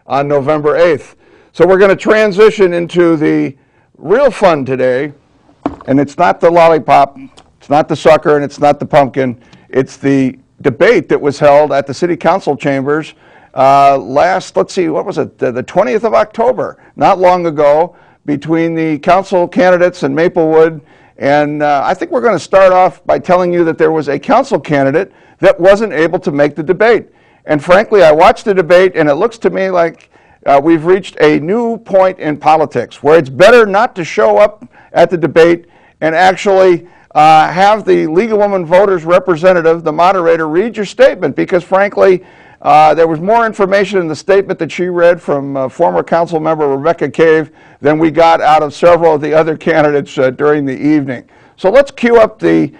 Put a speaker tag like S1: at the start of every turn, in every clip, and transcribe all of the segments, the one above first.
S1: on November 8th. So we're going to transition into the real fun today, and it's not the lollipop, it's not the sucker, and it's not the pumpkin. It's the debate that was held at the City Council chambers let's see, what was it, the 20th of October, not long ago, between the council candidates in Maplewood. And I think we're going to start off by telling you that there was a council candidate that wasn't able to make the debate. And frankly, I watched the debate, and it looks to me like we've reached a new point in politics where it's better not to show up at the debate and actually have the League of Women Voters representative, the moderator, read your statement, because frankly, there was more information in the statement that she read from former council member Rebecca Cave than we got out of several of the other candidates during the evening. So let's cue up the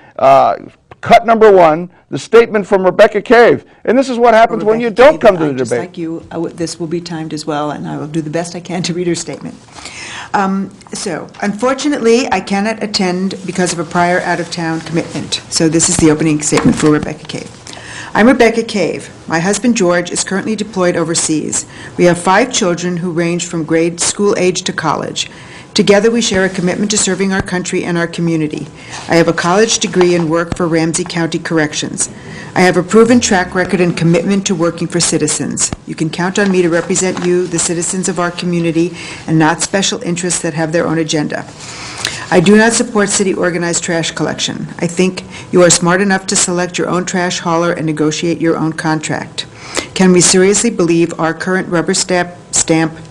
S1: cut number one, the statement from Rebecca Cave. And this is what happens when you don't come to the debate.
S2: Just like you, this will be timed as well, and I will do the best I can to read her statement. So, unfortunately, I cannot attend because of a prior out-of-town commitment. So this is the opening statement for Rebecca Cave. I'm Rebecca Cave. My husband George is currently deployed overseas. We have 5 children who range from grade school age to college. Together we share a commitment to serving our country and our community. I have a college degree and work for Ramsey County Corrections. I have a proven track record and commitment to working for citizens. You can count on me to represent you, the citizens of our community, and not special interests that have their own agenda. I do not support city organized trash collection. I think you are smart enough to select your own trash hauler and negotiate your own contract. Can we seriously believe our current rubber stamp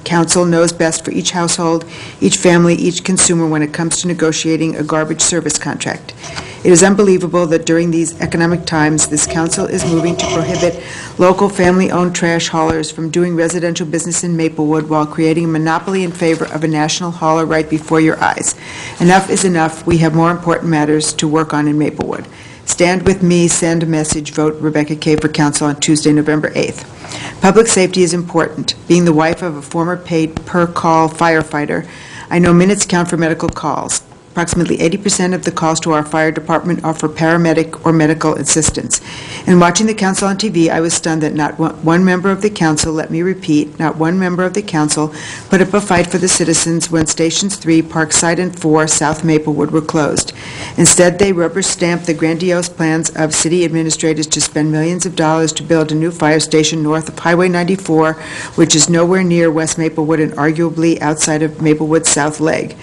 S2: council knows best for each household, each family, each consumer when it comes to negotiating a garbage service contract? It is unbelievable that during these economic times, this council is moving to prohibit local family-owned trash haulers from doing residential business in Maplewood while creating a monopoly in favor of a national hauler right before your eyes. Enough is enough. We have more important matters to work on in Maplewood. Stand with me, send a message, vote Rebecca Cave for council on Tuesday, November 8th. Public safety is important. Being the wife of a former paid per-call firefighter, I know minutes count for medical calls. Approximately 80% of the calls to our fire department are for paramedic or medical assistance. In watching the council on TV, I was stunned that not one member of the council, let me repeat, not one member of the council put up a fight for the citizens when Stations 3, Parkside, and 4, South Maplewood were closed. Instead, they rubber-stamped the grandiose plans of city administrators to spend millions of dollars to build a new fire station north of Highway 94, which is nowhere near West Maplewood and arguably outside of Maplewood's south leg.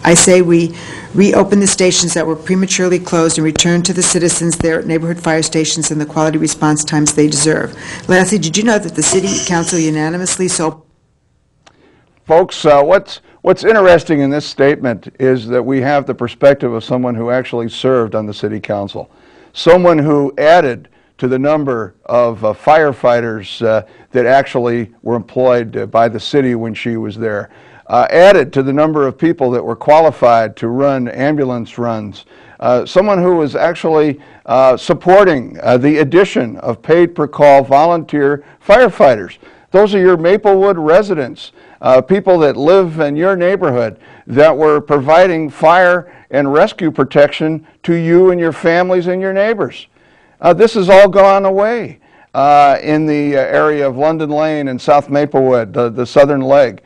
S2: I say we reopen the stations that were prematurely closed and return to the citizens their neighborhood fire stations and the quality response times they deserve. Lastly, did you know that the City Council unanimously so...
S1: Folks, what's interesting in this statement is that we have the perspective of someone who actually served on the City Council, someone who added to the number of firefighters that actually were employed by the city when she was there. Added to the number of people that were qualified to run ambulance runs. Someone who was actually supporting the addition of paid-per-call volunteer firefighters. Those are your Maplewood residents, people that live in your neighborhood that were providing fire and rescue protection to you and your families and your neighbors. This has all gone away in the area of London Lane and South Maplewood, the southern leg.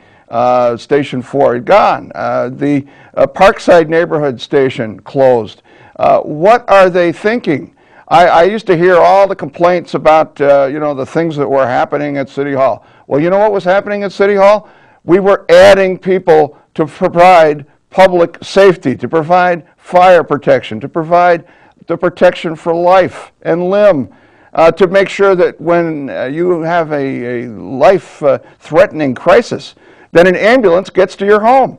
S1: Station 4 gone. The Parkside neighborhood station closed. What are they thinking? I used to hear all the complaints about the things that were happening at City Hall. Well, you know what was happening at City Hall? We were adding people to provide public safety, to provide fire protection, to provide the protection for life and limb, to make sure that when you have a life-threatening crisis, then an ambulance gets to your home.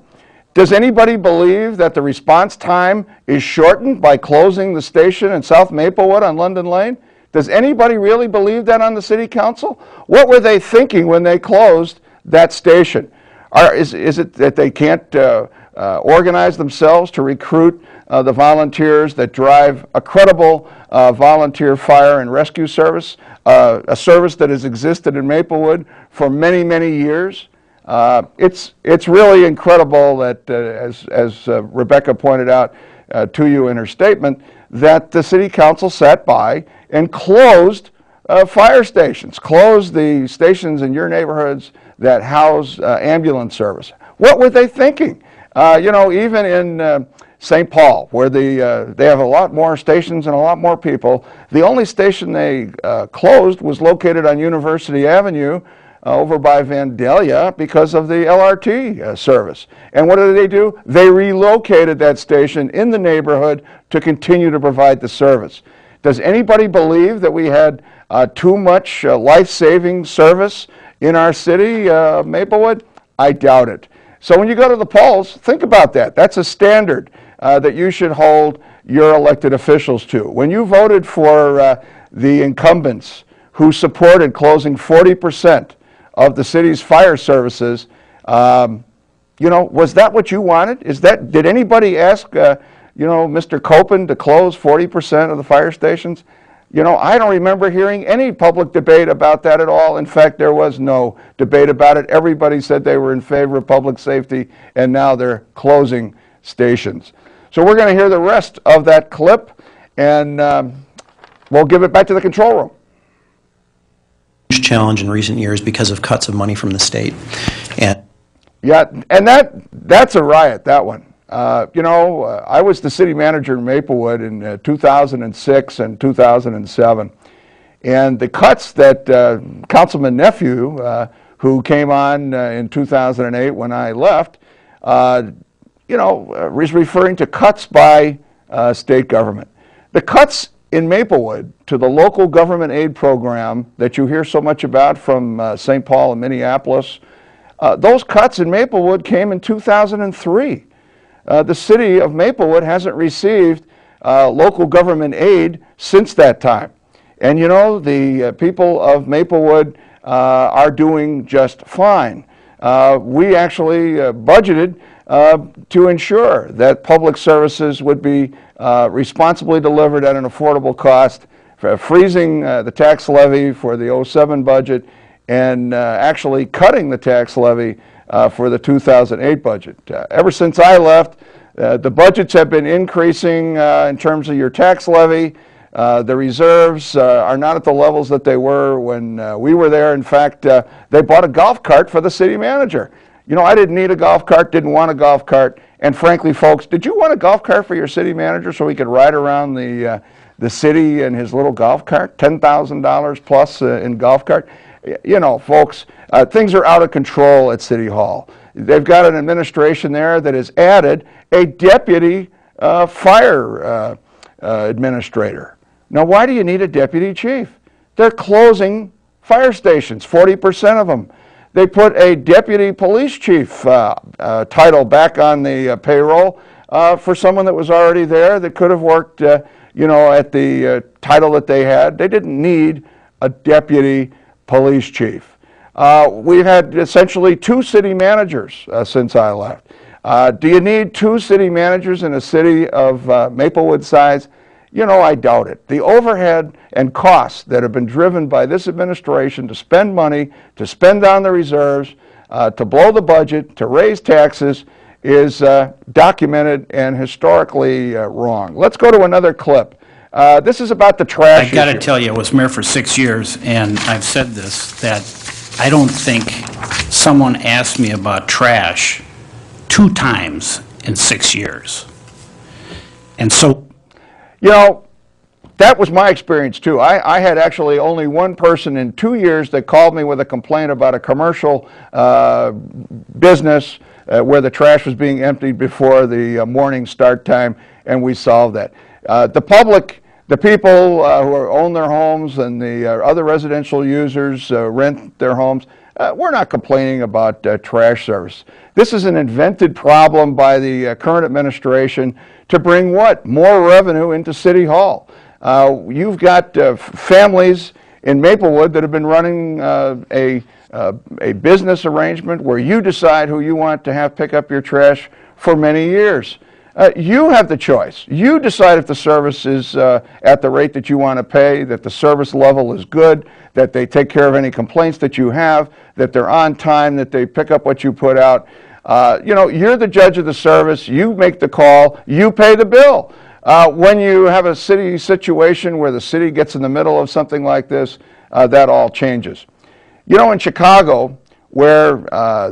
S1: Does anybody believe that the response time is shortened by closing the station in South Maplewood on London Lane? Does anybody really believe that on the City Council? What were they thinking when they closed that station? Is it that they can't organize themselves to recruit the volunteers that drive a credible volunteer fire and rescue service, a service that has existed in Maplewood for many, many years? It's really incredible that, as Rebecca pointed out to you in her statement, that the City Council sat by and closed fire stations, close the stations in your neighborhoods that house ambulance service. What were they thinking? Even in St. Paul, where they have a lot more stations and a lot more people, the only station they closed was located on University Avenue over by Vandalia because of the LRT service. And what did they do? They relocated that station in the neighborhood to continue to provide the service. Does anybody believe that we had too much life-saving service in our city, Maplewood? I doubt it. So when you go to the polls, think about that. That's a standard that you should hold your elected officials to. When you voted for the incumbents who supported closing 40% of the city's fire services, was that what you wanted? Did anybody ask, Mr. Copen to close 40% of the fire stations? I don't remember hearing any public debate about that at all. In fact, there was no debate about it. Everybody said they were in favor of public safety, and now they're closing stations. So we're going to hear the rest of that clip, and we'll give it back to the control room.
S3: Challenge in recent years because of cuts of money from the state. And
S1: that's a riot, that one. I was the city manager in Maplewood in 2006 and 2007, and the cuts that Councilman Nephew, who came on in 2008 when I left, was referring to cuts by state government. The cuts in Maplewood to the local government aid program that you hear so much about from St. Paul and Minneapolis, those cuts in Maplewood came in 2003. The city of Maplewood hasn't received local government aid since that time. And the people of Maplewood are doing just fine. We actually budgeted to ensure that public services would be responsibly delivered at an affordable cost, freezing the tax levy for the 07 budget and actually cutting the tax levy for the 2008 budget. Ever since I left, the budgets have been increasing in terms of your tax levy. The reserves are not at the levels that they were when we were there. In fact, they bought a golf cart for the city manager. I didn't need a golf cart, didn't want a golf cart. And frankly, folks, did you want a golf cart for your city manager so he could ride around the city in his little golf cart? $10,000 plus in golf cart? Folks, things are out of control at City Hall. They've got an administration there that has added a deputy fire administrator. Now, why do you need a deputy chief? They're closing fire stations, 40% of them. They put a deputy police chief title back on the payroll for someone that was already there that could have worked, at the title that they had. They didn't need a deputy police chief. We've had essentially 2 city managers since I left. Do you need 2 city managers in a city of Maplewood size? I doubt it. The overhead and costs that have been driven by this administration to spend money, to spend on the reserves, to blow the budget, to raise taxes, is documented and historically wrong. Let's go to another clip. This is about the trash issue.
S4: I got to tell you, I was mayor for 6 years, and I've said this, that I don't think someone asked me about trash 2 times in 6 years. And so,
S1: that was my experience too. I had actually only one person in 2 years that called me with a complaint about a commercial business where the trash was being emptied before the morning start time, and we solved that. The public, the people who own their homes and the other residential users rent their homes, we're not complaining about trash service. This is an invented problem by the current administration to bring what? More revenue into City Hall. You've got families in Maplewood that have been running a business arrangement where you decide who you want to have pick up your trash for many years. You have the choice. You decide if the service is at the rate that you want to pay, that the service level is good, that they take care of any complaints that you have, that they're on time, that they pick up what you put out. You're the judge of the service. You make the call. You pay the bill. When you have a city situation where the city gets in the middle of something like this, that all changes. You know, in Chicago, where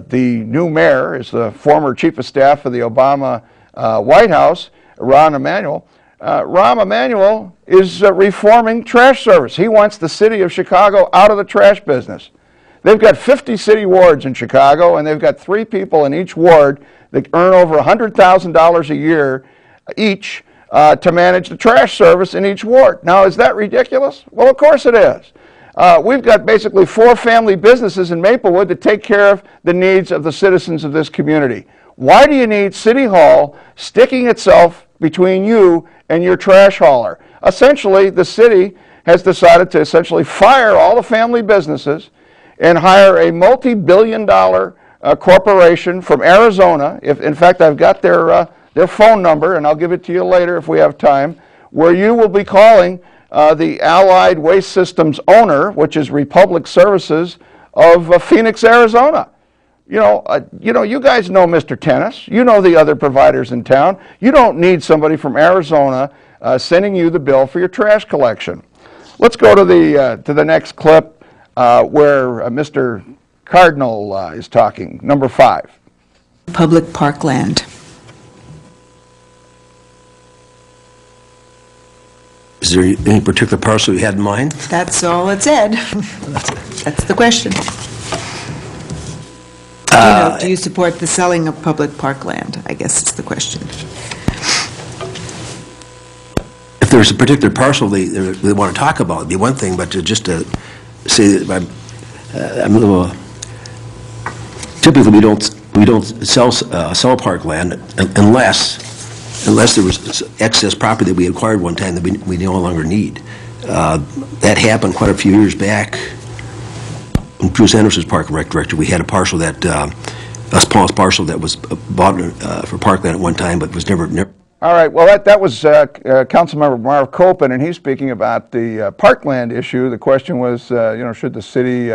S1: the new mayor is the former chief of staff of the Obama White House, Rahm Emanuel, Rahm Emanuel is reforming trash service. He wants the city of Chicago out of the trash business. They've got 50 city wards in Chicago, and they've got 3 people in each ward that earn over $100,000 a year each to manage the trash service in each ward. Now, is that ridiculous? Well, of course it is. We've got basically 4 family businesses in Maplewood that take care of the needs of the citizens of this community. Why do you need City Hall sticking itself between you and your trash hauler? Essentially, the city has decided to essentially fire all the family businesses and hire a multi-billion-dollar corporation from Arizona. In fact, I've got their phone number, and I'll give it to you later if we have time, where you will be calling the Allied Waste Systems owner, which is Republic Services of Phoenix, Arizona. You know, you guys know Mr. Tennis. You know the other providers in town. You don't need somebody from Arizona sending you the bill for your trash collection. Let's go to the next clip where Mr. Cardinal is talking. Number 5.
S2: Public parkland.
S5: Is there any particular parcel you had in mind?
S2: That's all it said. That's the question. Do you support the selling of public parkland? I guess it's the question.
S5: If there's a particular parcel they want to talk about, it'd be one thing, but just to say that I'm a little... Typically, we don't sell parkland unless there was excess property that we acquired one time that we no longer need. That happened quite a few years back. When Bruce Anderson was Park and Rec Director, we had a parcel that, a small parcel that was bought for parkland at one time, but was never.
S1: All right, well, that was Councilmember Marv Copen, and he's speaking about the parkland issue. The question was, should the city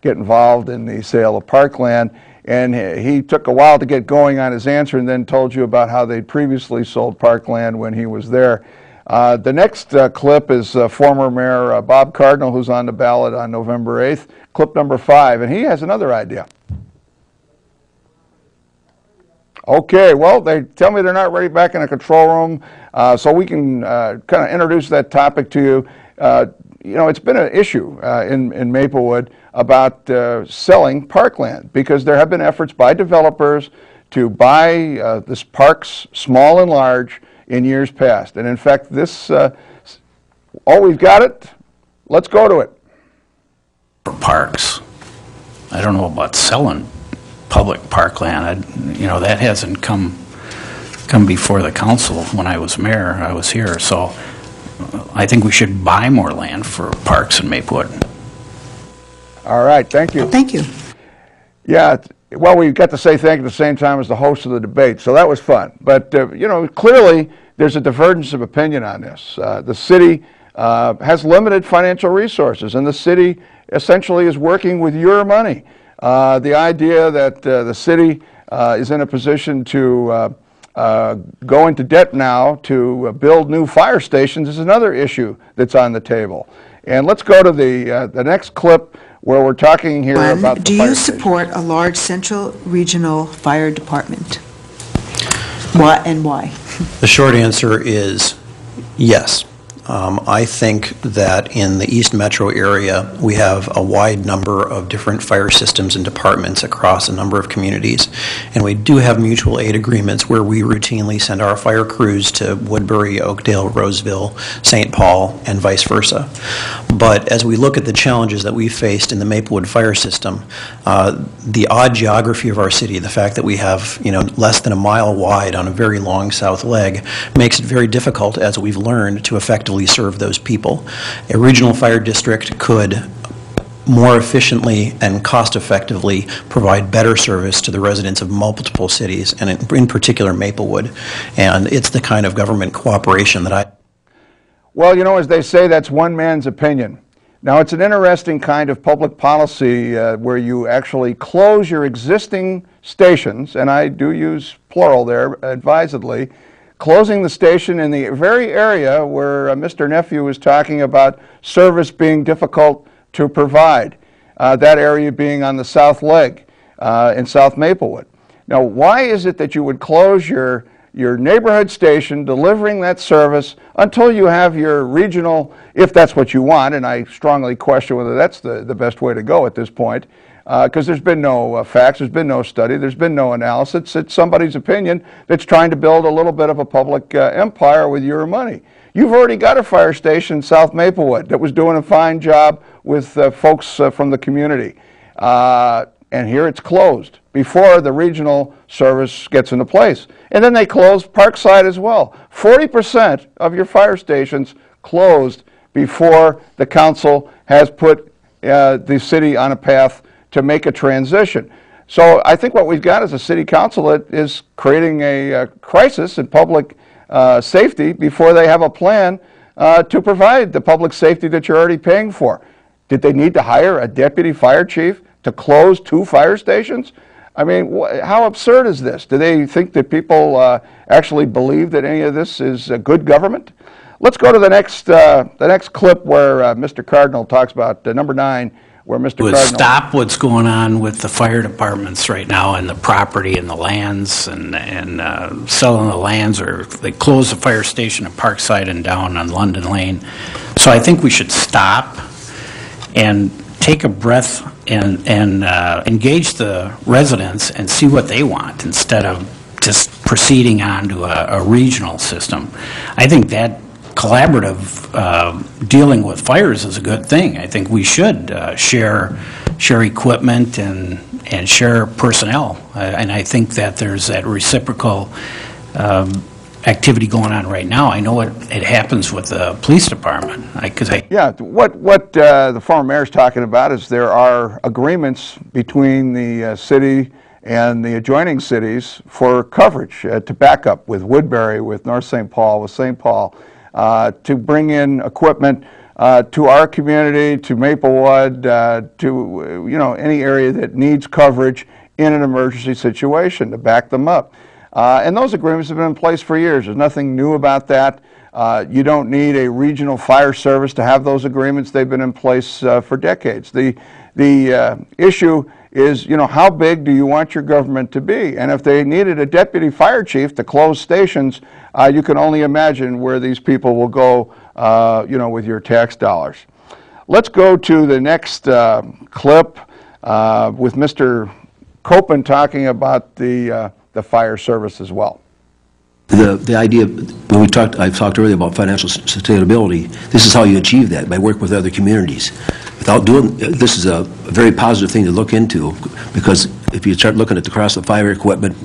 S1: get involved in the sale of parkland? And he took a while to get going on his answer and then told you about how they'd previously sold parkland when he was there. The next clip is former Mayor Bob Cardinal, who's on the ballot on November 8th, clip number 5, and he has another idea. Okay, well, they tell me they're not ready back in the control room, so we can kind of introduce that topic to you. It's been an issue in Maplewood about selling parkland because there have been efforts by developers to buy this parks, small and large, in years past. And in fact, we've got it. Let's go to it.
S4: For parks, I don't know about selling public parkland. That hasn't come before the council. When I was mayor, I was here, so I think we should buy more land for parks in Maplewood.
S1: All right, thank you.
S2: Thank you.
S1: Yeah, well, we got to say thank you at the same time as the host of the debate, so that was fun. But, clearly there's a divergence of opinion on this. The city has limited financial resources, and the city essentially is working with your money. The idea that the city is in a position to go into debt now to build new fire stations is another issue that's on the table. And let's go to the next clip where we're talking here about the fire
S2: Do you
S1: station.
S2: support a large central regional fire department? What and why?
S3: The short answer is yes. I think that in the East Metro area, we have a wide number of different fire systems and departments across a number of communities. And we do have mutual aid agreements where we routinely send our fire crews to Woodbury, Oakdale, Roseville, St. Paul, and vice versa. But as we look at the challenges that we faced in the Maplewood fire system, the odd geography of our city, the fact that we have less than a mile wide on a very long south leg, makes it very difficult, as we've learned, to effectively serve those people. A regional fire district could more efficiently and cost-effectively provide better service to the residents of multiple cities, and in particular Maplewood. And it's the kind of government cooperation that
S1: Well, as they say, that's one man's opinion. Now, it's an interesting kind of public policy where you actually close your existing stations, and I do use plural there advisedly, closing the station in the very area where Mr. Nephew was talking about service being difficult to provide, that area being on the south leg in South Maplewood. Now, why is it that you would close your neighborhood station delivering that service until you have your regional, if that's what you want, and I strongly question whether that's the best way to go at this point, because there's been no facts, there's been no study, there's been no analysis. It's somebody's opinion that's trying to build a little bit of a public empire with your money. You've already got a fire station in South Maplewood that was doing a fine job with folks from the community. And here it's closed before the regional service gets into place. And then they closed Parkside as well. 40% of your fire stations closed before the council has put the city on a path to make a transition. So I think what we've got is a city council that is creating a crisis in public safety before they have a plan to provide the public safety that you're already paying for. Did they need to hire a deputy fire chief to close 2 fire stations? I mean, how absurd is this? Do they think that people actually believe that any of this is good government? Let's go to the next clip where Mr. Cardinal talks about number 9, where Mr. Cardinal...
S4: Stop what's going on with the fire departments right now and the property and the lands and selling the lands, or they close the fire station at Parkside and down on London Lane. So I think we should stop and take a breath and engage the residents and see what they want instead of just proceeding on to a regional system. I think that collaborative dealing with fires is a good thing. I think we should share equipment and share personnel. And I think that there's that reciprocal activity going on right now. I know it happens with the police department.
S1: Yeah, what the former mayor's talking about is there are agreements between the city and the adjoining cities for coverage to back up with Woodbury, with North St. Paul, with St. Paul, to bring in equipment to our community, to Maplewood, to any area that needs coverage in an emergency situation to back them up. And those agreements have been in place for years. There's nothing new about that. You don't need a regional fire service to have those agreements. They've been in place for decades. The issue is, how big do you want your government to be? And if they needed a deputy fire chief to close stations, you can only imagine where these people will go, with your tax dollars. Let's go to the next clip with Mr. Copen talking about the fire service as well.
S5: The idea, when I've talked earlier about financial sustainability, this is how you achieve that, by working with other communities. This is a very positive thing to look into, because if you start looking at the cost of fire equipment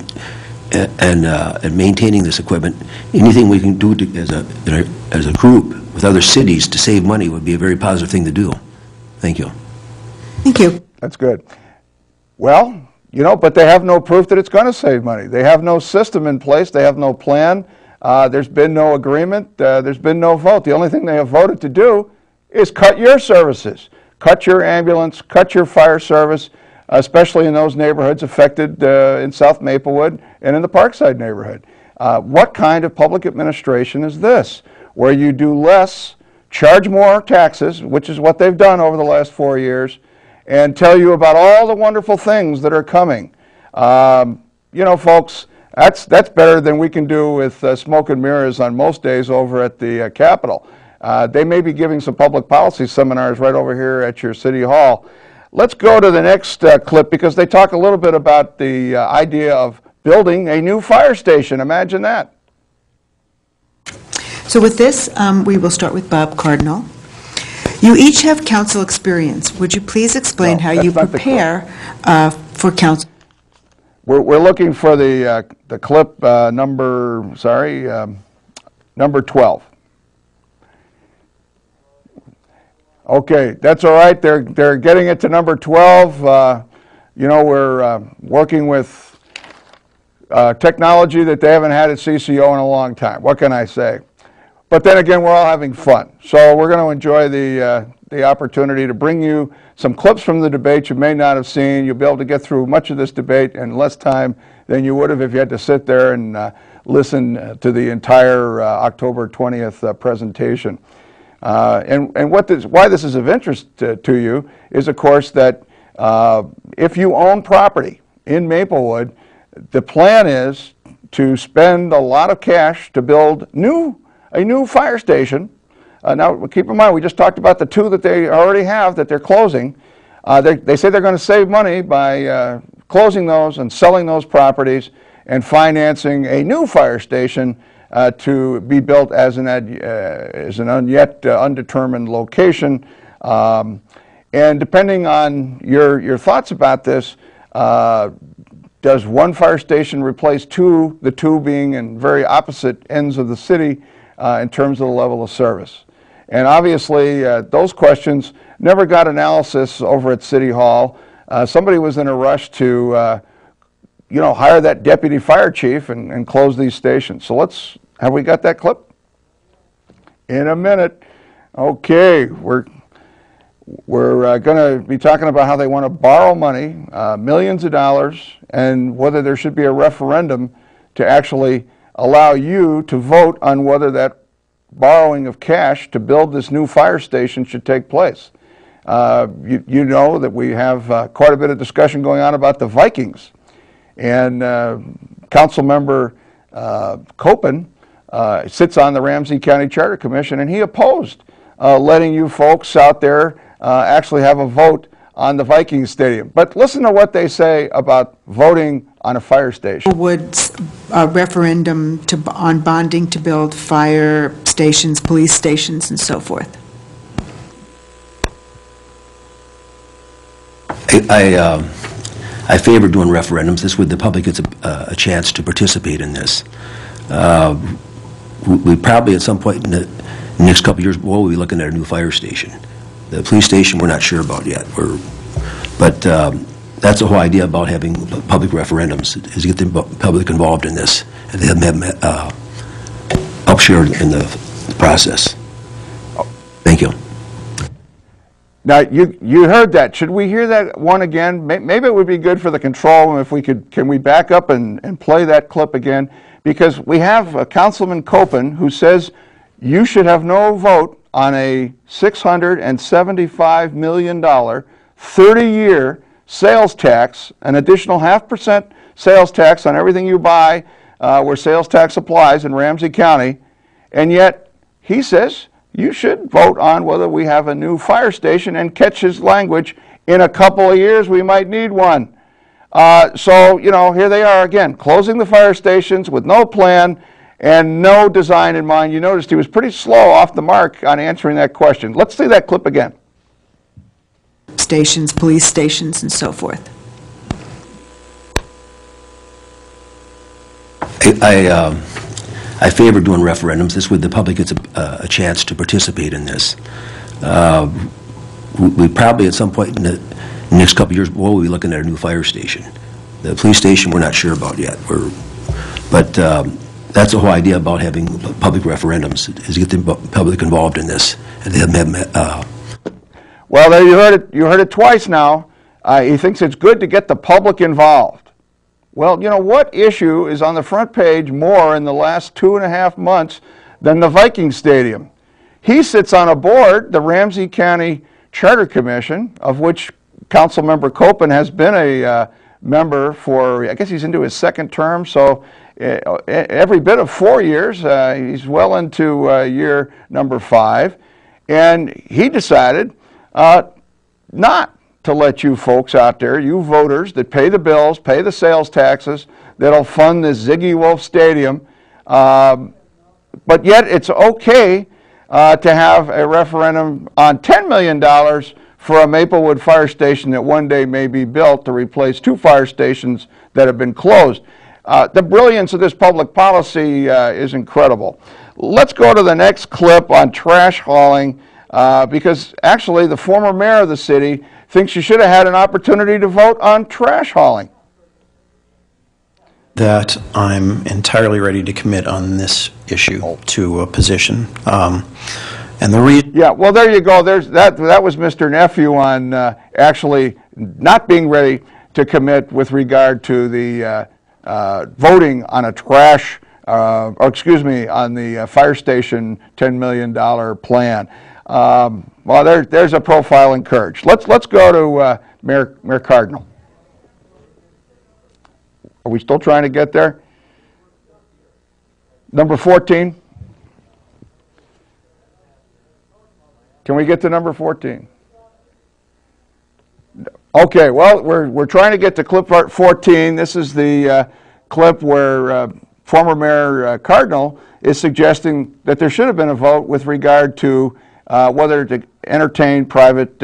S5: and maintaining this equipment, anything we can do as a group with other cities to save money would be a very positive thing to do. Thank you.
S2: Thank you.
S1: That's good. Well, but they have no proof that it's going to save money. They have no system in place. They have no plan. There's been no agreement. There's been no vote. The only thing they have voted to do is cut your services, cut your ambulance, cut your fire service, especially in those neighborhoods affected in South Maplewood and in the Parkside neighborhood. What kind of public administration is this, where you do less, charge more taxes, which is what they've done over the last 4 years, and tell you about all the wonderful things that are coming? Folks, that's better than we can do with smoke and mirrors on most days over at the Capitol. They may be giving some public policy seminars right over here at your city hall. Let's go to the next clip, because they talk a little bit about the idea of building a new fire station. Imagine that.
S2: So with this, we will start with Bob Cardinal. You each have council experience. Would you please explain how you prepare for council?
S1: We're looking for the clip number 12. Okay, that's all right. They're getting it to number 12. We're working with technology that they haven't had at CCO in a long time. What can I say? but then again, we're all having fun. So we're going to enjoy the opportunity to bring you some clips from the debate you may not have seen. You'll be able to get through much of this debate in less time than you would have if you had to sit there and listen to the entire October 20th presentation. And why this is of interest to you is, of course, that if you own property in Maplewood, the plan is to spend a lot of cash to build a new fire station. Now, keep in mind, we just talked about the two that they already have that they're closing. They say they're going to save money by closing those and selling those properties and financing a new fire station to be built as an yet undetermined location. And depending on your thoughts about this, does one fire station replace two, the two being in very opposite ends of the city in terms of the level of service? And obviously, those questions never got analysis over at City Hall. Somebody was in a rush to, hire that deputy fire chief and close these stations. So have we got that clip? In a minute. Okay, we're going to be talking about how they want to borrow money, millions of dollars, and whether there should be a referendum to actually allow you to vote on whether that borrowing of cash to build this new fire station should take place. You know that we have quite a bit of discussion going on about the Vikings. And Councilmember Copen sits on the Ramsey County Charter Commission, and he opposed letting you folks out there actually have a vote on the Vikings Stadium. But listen to what they say about voting on a fire station.
S2: Would a referendum on bonding to build fire stations, police stations, and so forth?
S5: I favor doing referendums. This way the public gets a chance to participate in this. We probably at some point in the next couple of years will be looking at a new fire station. The police station we're not sure about yet. But that's the whole idea about having public referendums, is to get the public involved in this and have them upshare in the process. Thank you.
S1: Now, you heard that. Should we hear that one again? Maybe it would be good for the control room if we could, can we back up and play that clip again? Because we have Councilman Copen who says you should have no vote on a $675 million, 30-year sales tax, an additional 0.5% sales tax on everything you buy where sales tax applies in Ramsey County, and yet he says you should vote on whether we have a new fire station, and catch his language, in a couple of years we might need one. So, here they are again, closing the fire stations with no plan and no design in mind. You noticed he was pretty slow off the mark on answering that question. Let's see that clip again.
S2: Stations, police stations, and so forth.
S5: I favor doing referendums. This way the public gets a chance to participate in this. We probably at some point in the next couple of years will be looking at a new fire station. The police station we're not sure about yet. But that's the whole idea about having public referendums, is to get the public involved in this and have them.
S1: Well, there you heard it twice now. He thinks it's good to get the public involved. Well, what issue is on the front page more in the last 2.5 months than the Viking Stadium? He sits on a board, the Ramsey County Charter Commission, of which Councilmember Copen has been a member for, I guess he's into his second term, so every bit of 4 years. He's well into year number 5. And he decided not to let you folks out there, you voters that pay the bills, pay the sales taxes, that'll fund this Ziggy Wolf Stadium, but yet it's okay to have a referendum on $10 million for a Maplewood fire station that one day may be built to replace 2 fire stations that have been closed. The brilliance of this public policy is incredible. Let's go to the next clip on trash hauling, because actually the former mayor of the city thinks you should have had an opportunity to vote on trash hauling.
S3: that I'm entirely ready to commit on this issue to a position. And the reason
S1: Yeah, well, there you go. That was Mr. Nephew on actually not being ready to commit with regard to the voting on a trash, or excuse me, on the fire station $10 million plan. Well, there's a profile in courage. Let's go to Mayor Cardinal. Are we still trying to get there? Number 14. Can we get to number 14? Okay, well, we're trying to get to clip 14. This is the clip where former Mayor Cardinal is suggesting that there should have been a vote with regard to whether to entertain private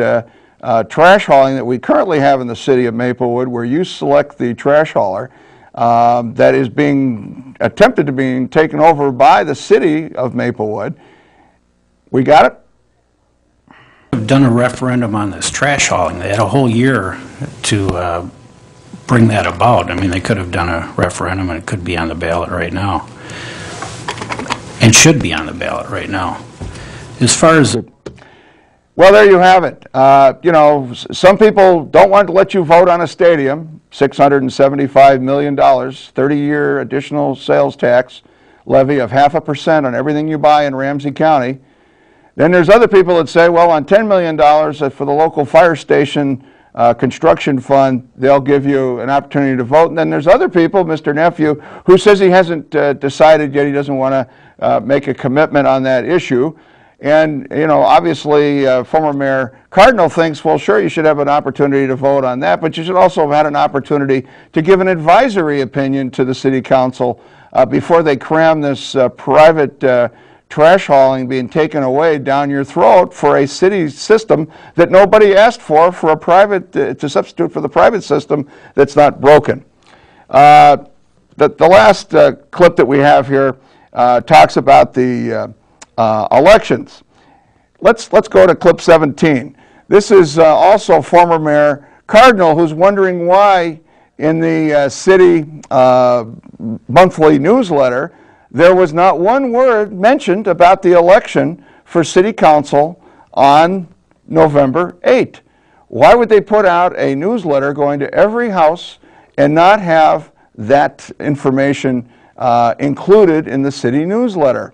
S1: trash hauling that we currently have in the city of Maplewood, where you select the trash hauler that is being attempted to be taken over by the city of Maplewood. We got it?
S4: Have done a referendum on this trash hauling. They had a whole year to bring that about. I mean, they could have done a referendum, and it could be on the ballot right now, and should be on the ballot right now. As far as
S1: Well, there you have it. You know, some people don't want to let you vote on a stadium, $675 million, 30-year additional sales tax levy of 0.5% on everything you buy in Ramsey County. Then there's other people that say, well, on $10 million for the local fire station construction fund, they'll give you an opportunity to vote. And then there's other people, Mr. Nephew, who says he hasn't decided yet, he doesn't want to make a commitment on that issue. And, you know, obviously, former Mayor Cardinal thinks, well, sure, you should have an opportunity to vote on that, but you should also have had an opportunity to give an advisory opinion to the city council before they cram this private trash hauling being taken away down your throat for a city system that nobody asked for a private, to substitute for the private system that's not broken. The last clip that we have here talks about the elections. Let's go to clip 17. This is also former Mayor Cardinal, who's wondering why in the city monthly newsletter there was not one word mentioned about the election for city council on November 8th. Why would they put out a newsletter going to every house and not have that information included in the city newsletter?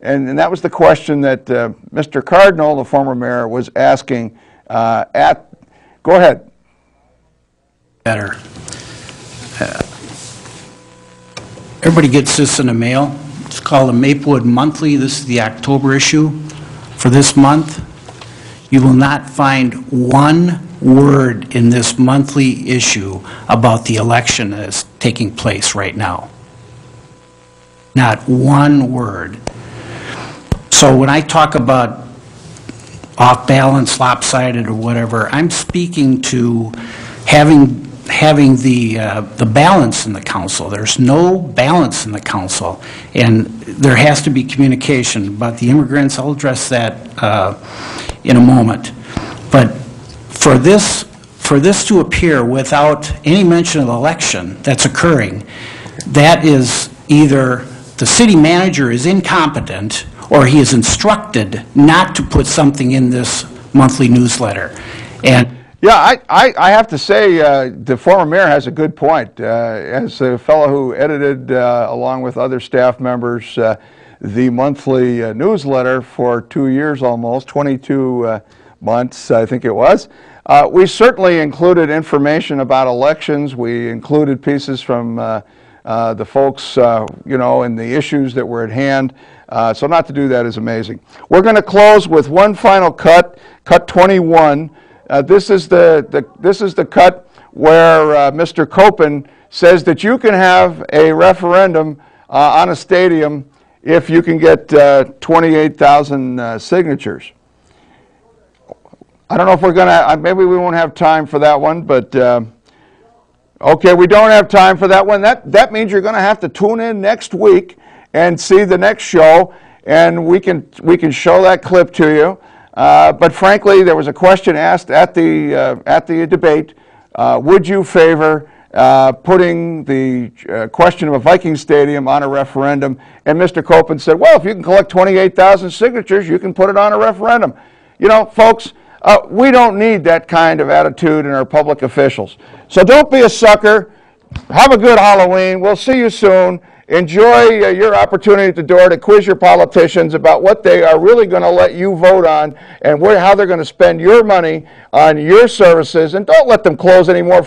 S1: And that was the question that Mr. Cardinal, the former mayor, was asking go ahead.
S4: better. Everybody gets this in the mail. It's called the Maplewood Monthly. This is the October issue for this month. You will not find one word in this monthly issue about the election that is taking place right now. Not one word. So when I talk about off balance, lopsided, or whatever, I'm speaking to having the balance in the council. There's no balance in the council, and there has to be communication about the immigrants. I'll address that in a moment. But for this to appear without any mention of the election that's occurring, that is either the city manager is incompetent or he is instructed not to put something in this monthly newsletter. And
S1: yeah, I have to say the former mayor has a good point. As a fellow who edited, along with other staff members, the monthly newsletter for 2 years almost, 22 months I think it was, we certainly included information about elections. We included pieces from the folks, you know, and the issues that were at hand. So not to do that is amazing. We're going to close with one final cut, cut 21. This is the cut where Mr. Copen says that you can have a referendum on a stadium if you can get 28,000 signatures. I don't know if we're going to, maybe we won't have time for that one, but okay, we don't have time for that one. That means you're going to have to tune in next week and see the next show, and we can show that clip to you. But frankly, there was a question asked at the debate, would you favor putting the question of a Viking stadium on a referendum, and Mr. Copeland said, well, if you can collect 28,000 signatures, you can put it on a referendum. You know, folks, we don't need that kind of attitude in our public officials. So don't be a sucker. Have a good Halloween. We'll see you soon. Enjoy your opportunity at the door to quiz your politicians about what they are really going to let you vote on and how they're going to spend your money on your services. And don't let them close any more